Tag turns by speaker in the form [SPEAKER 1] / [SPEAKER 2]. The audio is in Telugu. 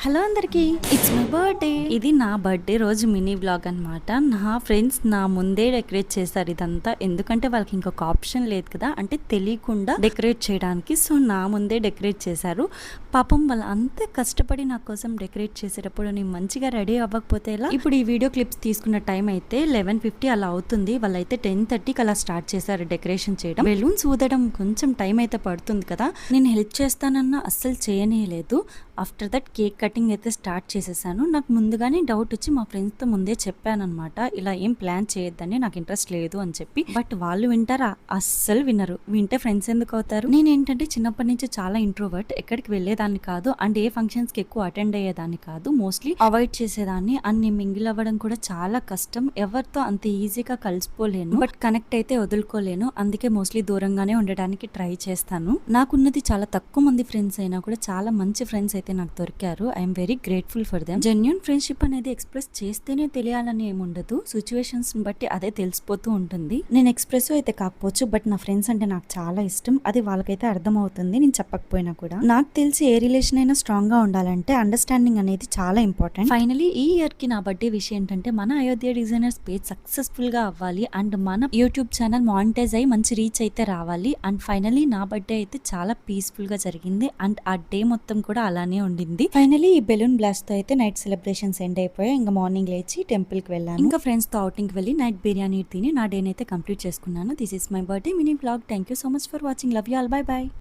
[SPEAKER 1] హలో అందరికీ, ఇట్స్ మై బర్త్డే. ఇది నా బర్త్డే రోజు మినీ వ్లాగ్ అనమాట. నా ఫ్రెండ్స్ నా ముందే డెకరేట్ చేశారు ఇదంతా. ఎందుకంటే వాళ్ళకి ఇంకొక ఆప్షన్ లేదు కదా, అంటే తెలియకుండా డెకరేట్ చేయడానికి. సో నా ముందే డెకరేట్ చేశారు. పాపం వాళ్ళు అంత కష్టపడి నా కోసం డెకరేట్ చేసేటప్పుడు నేను మంచిగా రెడీ అవ్వకపోతే ఎలా? ఇప్పుడు ఈ వీడియో క్లిప్స్ తీసుకున్న టైం అయితే 11:50 అలా అవుతుంది. వాళ్ళైతే 10:30కి అలా స్టార్ట్ చేశారు డెకరేషన్ చేయడం. బెలూన్స్ ఊదడం కొంచెం టైం అయితే పడుతుంది కదా, నేను హెల్ప్ చేస్తానన్నా అస్సలు చేయనీయలేదు. ఆఫ్టర్ దట్ కేక్ కటింగ్ అయితే స్టార్ట్ చేసేసాను. నాకు ముందుగానే డౌట్ వచ్చి మా ఫ్రెండ్స్తో ముందే చెప్పానమాట, ఇలా ఏం ప్లాన్ చేయొద్దని, నాకు ఇంట్రెస్ట్ లేదు అని చెప్పి. బట్ వాళ్ళు వింటారా? అస్సలు వినరు. వింటే ఫ్రెండ్స్ ఎందుకు అవుతారు? నేను ఏంటంటే చిన్నప్పటి నుంచి చాలా ఇంట్రోవర్ట్, ఎక్కడికి వెళ్ళేదాన్ని కాదు అండ్ ఏ ఫంక్షన్స్కి ఎక్కువ అటెండ్ అయ్యేదాన్ని కాదు. మోస్ట్లీ అవాయిడ్ చేసేదాన్ని అండ్ మింగిల్ అవ్వడం కూడా చాలా కష్టం. ఎవరితో అంత ఈజీగా కలిసిపోలేను, బట్ కనెక్ట్ అయితే వదులుకోలేను. అందుకే మోస్ట్లీ దూరంగానే ఉండడానికి ట్రై చేస్తాను. నాకున్నది చాలా తక్కువ మంది ఫ్రెండ్స్ అయినా కూడా చాలా మంచి ఫ్రెండ్స్ అయితే నాకు దొరికారు. I'm very grateful for them. Genuine friendship అనేది ఎక్స్ప్రెస్ చేస్తేనే తెలియాలని ఏముండదు, సిచ్యువేషన్స్ బట్టి అదే తెలిసిపోతూ ఉంటుంది. నేను ఎక్స్ప్రెస్ అయితే కాకపోవచ్చు, బట్ నా ఫ్రెండ్స్ అంటే నాకు చాలా ఇష్టం. అది వాళ్ళకైతే అర్థం అవుతుంది నేను చెప్పకపోయినా కూడా. నాకు తెలిసి ఏ రిలేషన్ అయినా స్ట్రాంగ్ గా ఉండాలంటే అండర్స్టాండింగ్ అనేది చాలా ఇంపార్టెంట్. ఫైనలీ ఈ ఇయర్ కి నా బర్త్డే విషయం ఏంటంటే, మన అయోధ్య డిజైనర్స్ పేజ్ సక్సెస్ఫుల్ గా అవ్వాలి అండ్ మన యూట్యూబ్ ఛానల్ మానిటైజ్ అయ్యి మంచి రీచ్ అయితే రావాలి. అండ్ ఫైనలీ నా బర్త్డే అయితే చాలా పీస్ఫుల్ గా జరిగింది అండ్ ఆ డే మొత్తం కూడా అలానే ఉండింది. ఫైనలీ ఈ బెలూన్ బ్లాస్ట్ తో అయితే నైట్ సెలబ్రేషన్స్ ఎండ్ అయిపోయాయి. ఇంకా మార్నింగ్ లేచి టెంపుల్ కి వెళ్ళాను. ఇంకా ఫ్రెండ్స్ తో అవుటింగ్ కి వెళ్ళి నైట్ బిర్యానీ తిని నా డే అయితే కంప్లీట్ చేసుకున్నాను. This is my birthday mini vlog. Thank you so much for watching. Love you all. By by.